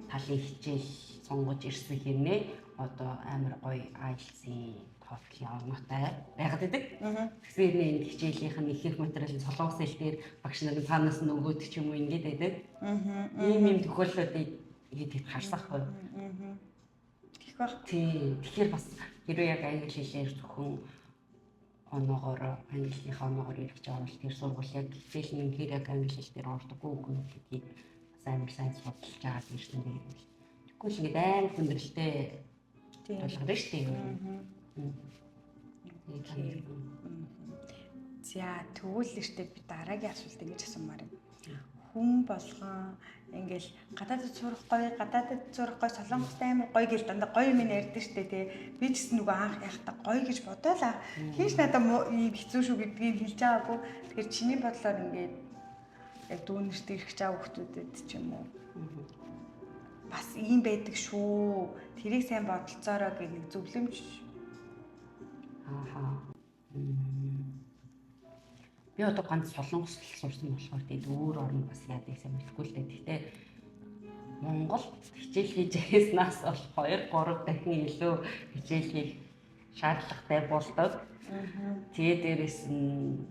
талын хичээл сонгож ирсэн хэрнээ одоо амар гоё IELTS-ийн TOEFL-ийн орнотой байгаад идэг. Тэгэхээр энэ хичээлийнх нь их материалын солонгос хэл дээр багш нарын цаанаас нь өгөөд ч юм уу ингэж байдаг. Ийм тохиолдлуудыг хийдгийг харсаахгүй. Тэгэх баг. Тэгэхээр бас хэрвээ яг англи хэлээр зөвхөн английнхаа оноогоор ирэх гэж байгаа бол тэр сургууль яг хичээл нь хэрэг яг англи хэл дээр ордоггүй үгүй гэдгийг амар сайн судалж аваад ирсэн юм. Тэгэхгүй л ингэ амар хүндрэлтэй тулгарна шүү дээ. За тэгвэл л штэ би дараагийн асуулт ингэж асуумаар юм. Хүн болгон ингээл гадаадд сурах гоё солонгостой амар гоё гэл дандаа гоё юм ярьдаг штэ тий. Би ч гэсэн нөгөө анх яхахтаа гоё гэж бодоолаа. Хинч надад хэцүү шүү гэдгийг хэлж байгаагүй. Тэгэхээр чиний бодлоор ингээд яг дүүнэрт ирэх чаа хүмүүстэд ч юм уу бас ийм байдаг шүү. Тэрийг сайн бодолцоороо гэх нэг зөвлөмж. Би одоо ганц солонгос сурсан болохоор тэгээд өөр орн бас яадаг юм хэлэхгүй л дээ. Гэхдээ Монгол хичээл хийж яснаас бол 2-3 дахин илүү хичээл хийх шаардлагатай болдог. Тэгээд дээрэс нь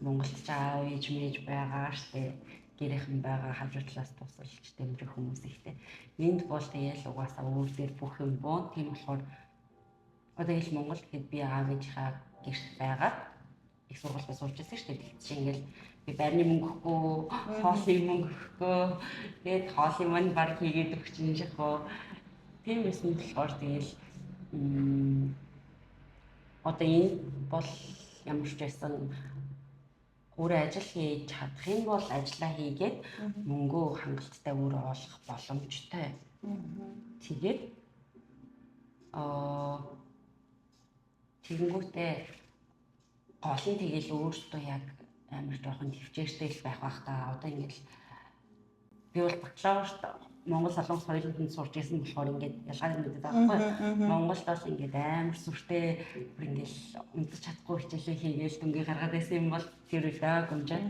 Монголд ч аав ээж мэж байгаа штэ. Гэрийнхэн байгаа хажуу талаас тусалж дэмжих хүмүүс ихтэй. Энд бол тэгээл угаасаа өөр дээр бүх юм боо. Тийм болохоор одоо ил Монгол гэхэд би аав ээжийнхаа гэрт байгаа. Их сургуультай сурч байсан шүү дээ. Тэгчих ингээл би байрны мөнгө өгөхгүй, хоолны мөнгө өгөхгүй. Тэгээд хоолын мань баг хийгээд өгч юм шахав. Тийм байсан болохоор тэгээл одоо энэ бол ямар ч байсан өөрөө ажил хийж чадах юм бол ажиллаа хийгээд мөнгөө хангалттай өөрөө олох боломжтой. Тэгээд тэгэнгүүтээ гол нь тэгэл өөртөө яг амар жоохон төвчээртэй л байх бах та. Одоо ингээд би бол бакалаврт Монгол солонгос хоёуланд нь сурч ирсэн болохоор ингээд ялгааг мэдээд байгаа байхгүй. Монголд бол ингээд амар сүртэй ингээд унтаж чадахгүй хичээлээ хийгээл дүнгээ гаргаад байсан юм бол тэр үлээ гомжаад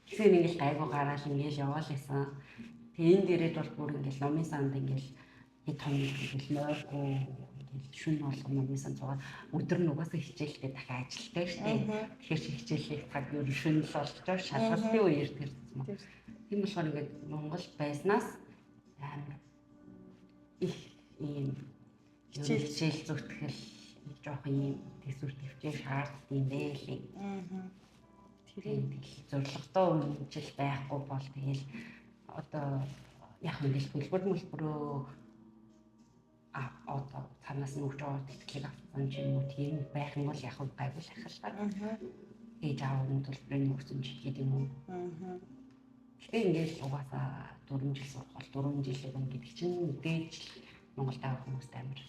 тэгэхээр ингээд гайгүй гараал ингээд яваал байсан. Тэгээ энэ дээрээ бол бүр ингээд номын санд ингээд хэд хоног ингээд нойргүй шүн болгоно номын санд цугаад өдөр нь угаасаа хичээлдээ дахин ажилтдаг шүү дээ. Тэгэхээр хичээлээ цаг юу шүн л болж байгаа шалгалтын үеэр тэр юм. Тийм болохоор ингээд Монгол байснаас амар их ийм хичээл зүтгэл жоох ийм төсвөр төвчээр шаарддаг юм бэ лээ. Тэр зорилготой үнжил байхгүй бол тэгэл одоо яг ингээл хөлбөр одоо цаанаас нь өгч байгаа тэтгэлэг авсан ч юм уу тийм байх юм бол яг гайгүй л ахалтай. Ээж аав нь төлбөрийн өгсөн ч гэдэг юм уу. Тэгэхээр ингээл угаасаа 4 жил сурах бол 4 жилийг ингээд чинь мэдээж Монголд авах хүмүүст амар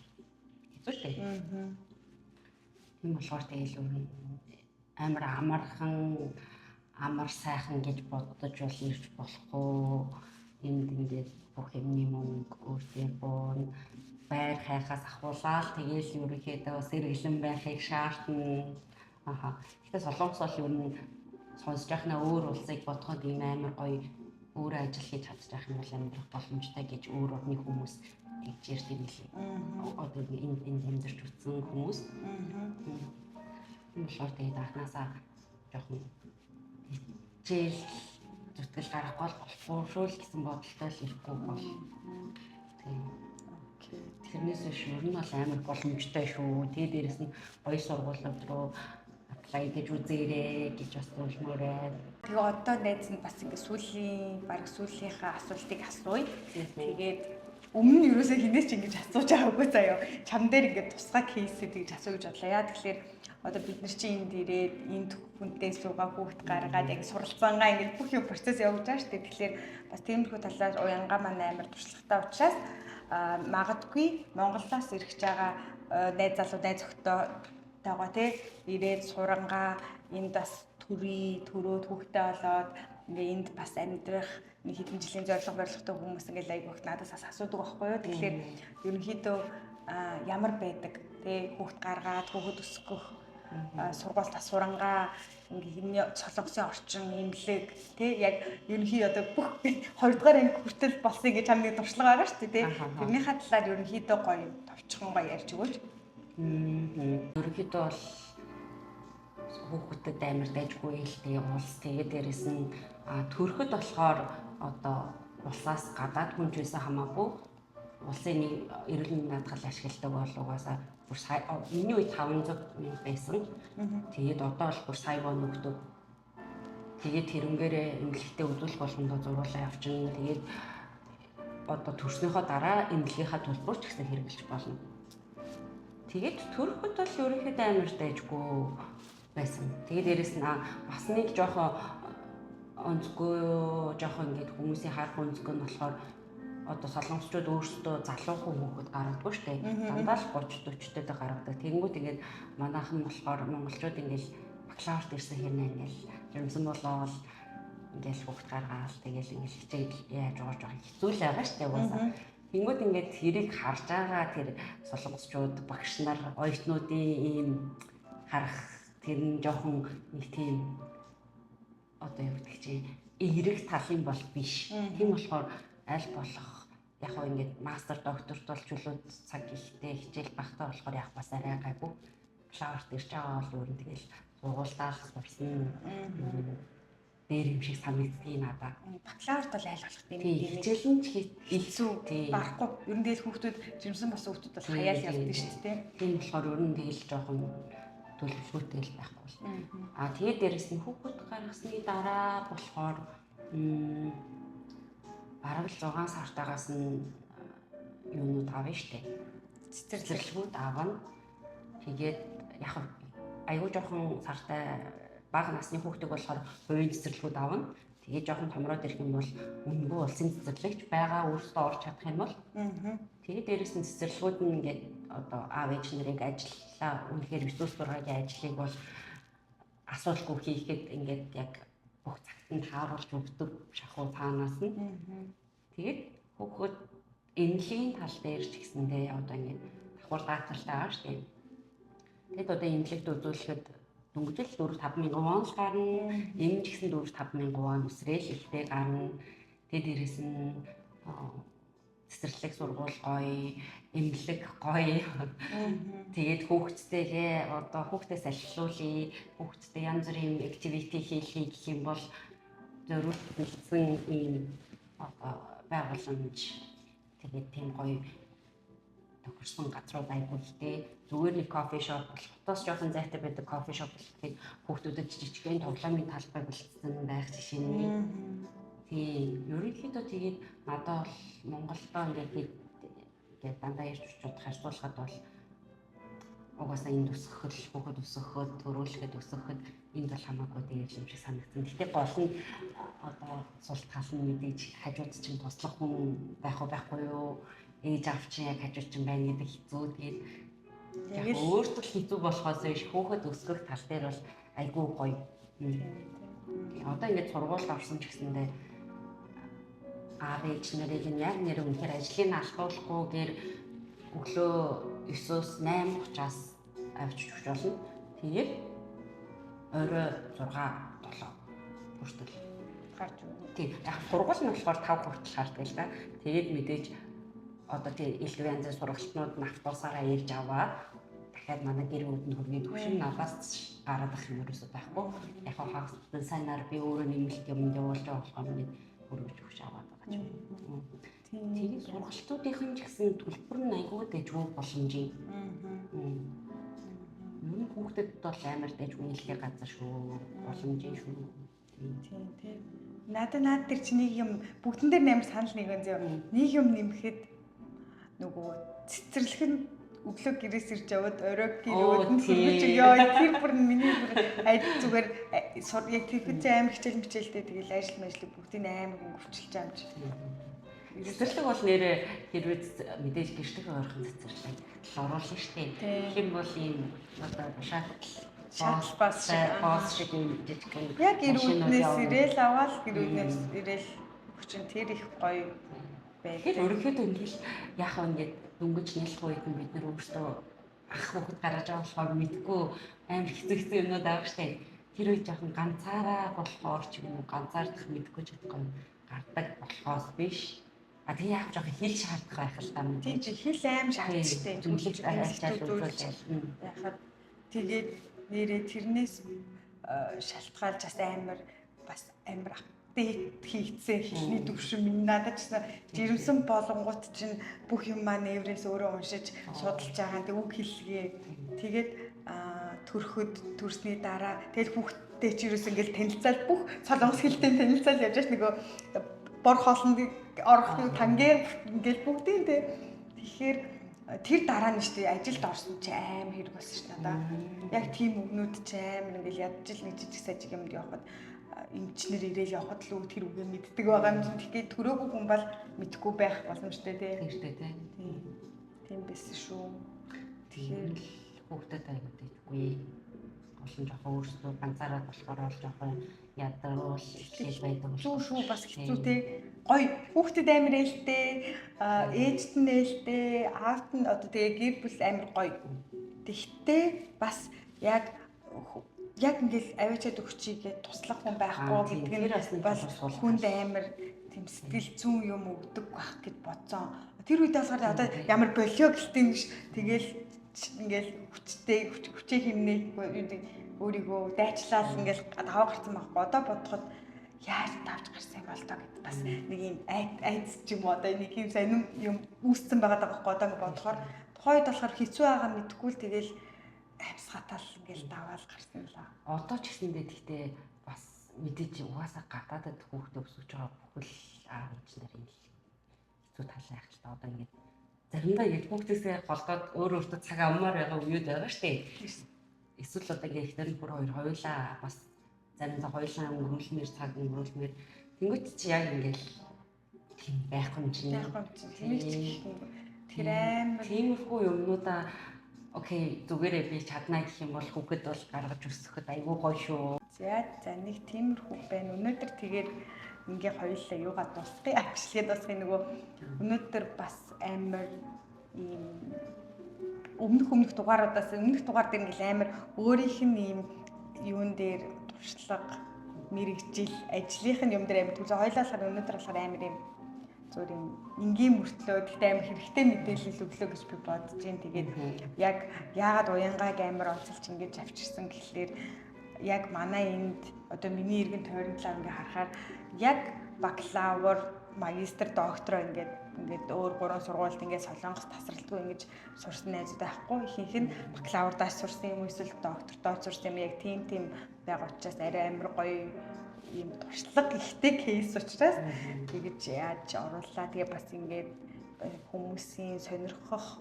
хэцүү шүү дээ. Тийм болохоор тэгэл өөр амар амар сайхан гэж бодож бол ирж болохгүй. Энд ингээд бүх юмны мөнгө өөртөө буун байр хайхаас ахуулаад тэгээл ерөнхийдөө сэргэлэн байхыг шаардна. Гэхдээ солонгос бол ер нь сонсож байхнаа өөр улсыг бодоход ийм амар гоё өөрөө ажил хийж чадчих юм бол амьдрах боломжтой гэж өөр орны хүмүүс тэгж ярьдаг юм лээ. Одоо энд амьдарч үзсэн хүмүүс. Энэ болохоор тэгээд анхнаасаа жоохон хичээл зүтгэл гаргахгүй болохгүй шүү л гэсэн бодолтой л ирэхгүй бол. Тэрнээс шүү ер нь бол амар боломжтой шүү. Тэгээд дээрэс нь гоё сургуулиуд руу аплай гэж үзээрэй гэж бас зөвлөмөрөө. Тэгээ одоо найз нь бас ингэ сүүлийнхаа асуултыг асууя. Тэгээд өмнө нь юусоо хинээс ч ингэж асууж байгаагүй заяа. Чам дээр ингээд тусгай кейсүүд гэж асуу гэж бодлоо. Яа тэгэхээр одоо бид нар чи энд ирээд энд хүнтэй суугаа хүүхд гаргаад яг суралцаангаа ингээд бүх юм процесс явуулж байгаа шүү дээ. Тэгэхээр бас тиймэрхүү талаас уянгаа маань амар туршлагатай учраас магадгүй Монголоос ирэх байгаа найз залуу найз охтойгоо тий ирээд сурангаа энд бас төрөөд хүүхдэд болоод ингээ энд бас амьдрах нэг хэдэн жилийн зорилготой хүмүүс ингээ лайв багт надаас асуудаг байхгүй юу. Тэгэхээр ерөнхийдөө ямар байдаг тий хүүхд гаргаад хүүхэд өсгөх сургууль тасварангаа ингээ солонгосын орчин имлэг тий яг ерөнхий одоо бүх 2 дугаар анги хүртэл болсон гэж чамны туршлага байгаа шүү дээ тий. Тэрнийхээ талаар ерөнхийдөө гоё товчхон гоё ярьж өгөөч. Ерөнхийдөө бол хүүхдэд амар дайггүй ээлтэй улс тэгээд дээрэс нь төрөхөд болохоор одоо улсаас гадаад хүнж байсан хамаагүй улсын нэг эрүүл мэндийн даатгал ашигладаг бол угаасаа бүр миний үед 500,000 байсан. Тэгээд одоо бол бүр сая боо нөхдөг. Тэгээд тэрнгээрээ эмнэлэгтээ үзүүлэх болгондоо зургуулаа явчихна. Тэгээд одоо төрснөөхөө дараа эмнэлгийнхаа төлбөр ч гэсэн хэрэгжилж болно. Тэгээд төрөхөд бол ерөнхийдөө амар дайггүй байсан. Тэгээд дээрэс нь бас нэг жоохон онцгүй жоохон ингэж хүмүүсийн харах өнцгөө нь болохоор одоо солонгосчууд өөрсдөө залуухан хүүхэд гаргадаг шүү дээ. Дандаа л 30-40 дэх гаргадаг. Тэгэнгүүт тэгээд манайхан болохоор монголчууд ингэж бакалаврт ирсэн хэрнээ ингэж жирэмсэн болоод ингэж хүүхэд гаргаад тэгээд ингэж хичээл яаж уурж байгаа хэцүү л байгаа шүү дээ угаасаа. Тэгэнгүүт ингэж тэрийг харж байгаа тэр солонгосчууд багш нар оюутнуудын ийм харах тэр нь жоохон нэг тийм одоо юу гэдэг чинь эерэг талын бол биш. Тийм болохоор аль болох яг хөө ингэж мастер докторт бол чөлөөт цаг ихтэй хичээл багтаа болохоор яг бас арай гайгүй. Бакалаврт ирж байгаа бол өөр нь тэгэл сургуультаа сурсан. Дээр юм шиг санагддгийг надаа. Бакалаврт бол аль болох тийм хичээл нь ч хэцүү багхгүй. Ер нь тэгэл хүүхдүүд жирэмсэн бас хүүхдүүд бол хаяал явдаг шүү дээ. Тийм болохоор ер нь тэгэл жоохон төлөвлөгөөтэй л байхгүй. Тэгээд дээрэс нь хүүхэд гаргасны дараа болохоор бараг л 6 сартаагаас нь юунууд авна штэ. Цэцэрлэгүүд авна. Тэгээд яг аюу жоохон сартай бага насны хүүхдүүд болохоор хувийн цэцэрлэгүүд авна. Тэгээд жоохон томроод ирэх юм бол үнэгүй улсын цэцэрлэгч байгаа өөрсдөө орж чадах юм бол. Тэгээд дээрэс нь цэцэрлэгүүд нь ингээд одоо аав ээж нарыг ажиллаа үнэхээр 9-6-гийн ажлыг бол асуудалгүй хийхэд ингээд яг бүх цагт нь тааруулж өгдөг шахуу цаанаас нь. Тэгээд хүүхэд эмнэлгийн тал дээр ч гэсэндээ одоо ингээд давхар даатгалтай байгаа шүү дээ. Тэгэд одоо эмнэлэгт үзүүлэхэд дөнгөжл 4-5 мянган вон л гарна. Эмч гэсэн 4-5 мянган вон үсрээл ихтэй гарна. Тэгээд дээрэс нь цэцэрлэг сургууль гоё, эмнэлэг гоё. Тэгээд хүүхдтэйгээ одоо хүүхдээс ашиглуулъя, хүүхдтэй янз бүрийн activity хийлье гэх юм бол зориулсан ийм байгууламж тэгээд тийм гоё тохирсон газрууд айгүй ихтэй. Зүгээр нэг кофе шоп бол хотоос жоохон зайтай байдаг кофе шоп болохыг хүүхдүүдэд жижигхэн тоглоомын талбай бэлдсэн байх жишээний. Тийм ерөнхийдөө тэгээд надад бол Монголдоо ингээд дандаа ярьж харьцуулахад бол угаасаа энд өсгөхөд хүүхэд өсгөхөд төрүүлэхэд өсгөхөд энд бол хамаагүй дээр юм шиг санагдсан. Гэтэ гол нь одоо сул тал нь мэдээж хажууд чинь туслах хүн байх уу байхгүй юу? Ээж авч чинь яг хажууд чинь байна гэдэг хэцүү. Тэгээд яг өөртөө хэцүү болохоос биш хүүхэд өсгөх тал дээр бол айгүй гоё. Одоо ингээд сургууль орсон ч гэсэндээ аав ээж нарыг яг нэр үнэхээр ажлыг алдуулахгүйгээр өглөө 9-өөс 8:30-аас авчиж өгч болно. Тэгээд орой 6-7 хүртэл гарч өгнө. Тийм. Яг сургууль нь болохоор 5 хүртэл шаарддаг л да. Тэгээд мэдээж одоо тийм илүү янзын сургалтнууд нь автобусаараа ирж аваад дахиад манай гэр бүлийн хөргийн төвшин надаас гараад ах юм ерөөсөй байхгүй. Яг хаагцсан сайнаар би өөрөө нэмэлт юм явуулж байгаа болохоор ингээд өргөж өгч аваад байгаа ч юм. Тэгээд сургалтуудын ч гэсэн төлбөр нь айгүй дэжгүй боломжийн. Юу хүүхдэд бол амар дэжгүй хэлхий газар шүү. Боломжийн шүү. Тийм. Наад дээр чи нэг юм бүгдэн дээр амар санал нэгэн зөө. Нэг юм нэмэхэд нөгөө цэцэрлэг нь өглөө гэрээс ирж яваад орой гэрүүд нь сүргэж ёо тэр бүр миний бүр зүгээр яг тэгж аим хичээлтэй тэгэл ажил бүгдийг амар өнгөвчлж амж. Цэцэрлэг бол нэрээ хэрвээ мэдээж гэрчлэг ойрхон цэцэрлэг оруулна штеп. Тэгэх юм бол ийм одоо шатл бас шиг юм жижиг. Яг ирүүднээс ирээл аваад ирүүднээс ирээл хүчин тэр их гоё байх. Тэгэхээр өөрөөхөө ингээл яах вэ ингээд дөнгөж нялх үед нь бид нар өөрсдөө ах хүүхэд гаргаж байгаа болохоор мэдгүй амар хэцүү юмнууд авах штеп. Тэр үе жоохон ганцаараа болохоор ч юм уу ганцаардах мэдгүй чадахгүй гардаг болохоос биш. Тэгээ яах жоох хэл шаардах байх л та. Тийм чи хэл аим шаардлагатай. Түнлэж айлчаалуулж яхад тэгээд нэрээ тэрнээс шалтгаалж бас амар апдейт хийгдсэн хэлний төвшин минь надад ч жирэмсэн болонгууд чинь бүх юм маань нээврээс өөрөө уншиж судалж байгаа. Тэг үг хэллэгээ. Тэгээд төрсний дараа тэгэл хүүхдтэй ч ерөөс ингээл танилцаад бүх солонгос хэлтэй танилцаад явж байгаа нөгөө бор хоолнд орох тангийн ингээл бүгдийн тэ. Тэгэхээр тэр дараа нь штэ ажилд орсон чи аим хэрэг болсон ш надаа. Яг тийм өгнүүд чи аим ингээл ядчил нэг жижиг сажиг юмд явахад эмчнэр ирээл явахад л үг тэр үгээ мэддэг байгаа юм чинь. Тэгэхээр төрөөгүй хүн бол мэдгүй байх боломжтой тий. Тийм байсан шүү. Тэгэхээр хүүхдэд аягүй дэхгүй. Олон жоохон өөрсдөө ганцаараа болохоор бол жоохон ядуул ихтэй байдаг. Зүү шүү бас хэцүү тий. Гоё хүүхдэд амар ээлтэй, ээжт нь ээлтэй, аавт нь одоо тэгээ гэр бүл амар гоё. Тэгтээ бас яг ингээл аваачаад өгчийгээ туслах хүн байхгүй гэдэг нь бас хүнд амар тийм сэтгэл зүүн юм өгдөг байх гэд бодсон. Тэр үед болохоор одоо ямар болио гэлтийн биш тэгэл ингээл хүчтэй хэмнээ өөрийгөө дайчлал ингээл даваа гарсан байхгүй. Одоо бодоход яаж давж гарсан юм бол тоо гэд бас нэг юм айц ч юм уу одоо нэг юм сонирм юм үүссэн байгаа даа байхгүй. Одоо ингээд бодохоор тухайд болохоор хэцүү байгаа мэдгүй л тэгэл амьсгатал ингээл даваал гарсан л аа. Одоо ч гэсэндээ гэхдээ бас мэдээж угаасаа гадаадд хүүхдээ өсгөж байгаа бүхэл аав ээж нарын хэцүү тал байх л та. Одоо ингээд заримдаа яг хүүхдээсээ голдоод өөртөө цаг авмаар байгаа үеуд байгаа штеп. Эсвэл одоо ингээд ихнэр бүр хоёулаа бас заримдаа хоёулаа өнгөрүүлмээр цаг өнгөрүүлмээр тэнгуүт чи яг ингээд тийм байхгүй юм чинь. Тэр амар тиймэрхүү юмнуудаа окей зүгээрээ би чаднаа гэх юм бол хүүхэд бол гаргаж өсгөхөд айгүй гоё шүү. За нэг тиймэрхүү байна. Өнөөдөр тэгээд ингээ хоёулаа юугаа дуусгая агшлгээд дуусгая нөгөө өнөөдөр бас амар ийм өмнөх дугаар дээр ингээл амар өөрийнх нь ийм юун дээр туршлага мэрэгжил ажлынх нь юм дээр амар түлээ хоёлаа болохоор өнөөдөр болохоор амар ийм зүгээр юм энгийн мөртлөө гэхдээ амар хэрэгтэй мэдээлэл өглөө гэж би бодож байна. Тэгээд яг яагаад уянгааг амар онцолж ингэж авчирсан гэхлээр яг манай энд одоо миний иргэн тойронлоо ингээ харахаар яг бакалавр, магистр, доктор ингээд өөр гурван сургуульд ингээд солонгос тасралтгүй ингэж сурсан найзууд байхгүй. Ихэнх нь бакалаврдаас сурсан юм эсвэл доктордоо сурсан юм яг тийм байгаа учраас арай амар гоё ийм туршлага ихтэй кейс учраас тэгэж яаж оруулаа. Тэгээ бас ингээд хүмүүсийн сонирхох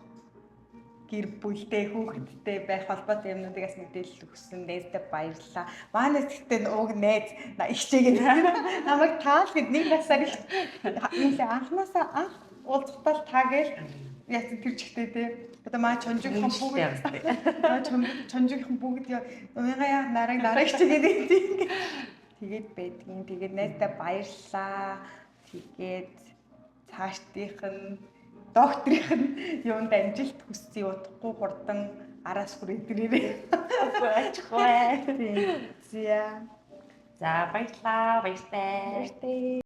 гэр бүлтэй хүүхэдтэй байх холбоотой юмнуудаас мэдээлэл өгсөн найзтай баярлалаа. Манайс гэхдээ уг найз ихчээгээд намайг таал гэд нэг насаар их анх уулзалтаа таагээл яг тэр чигтээ те. Одоо маа чонжигхан бүгд уягаа нараа хичээгээд тэгээд байдгийн. Тэгээд найзтай баярлалаа. Тэгээд цаашдынх нь докторийнх нь юунд амжилт хүсье удахгүй хурдан араас хүрээд ирээрээ. Ачхвэ. За баярлалаа. Баяртай.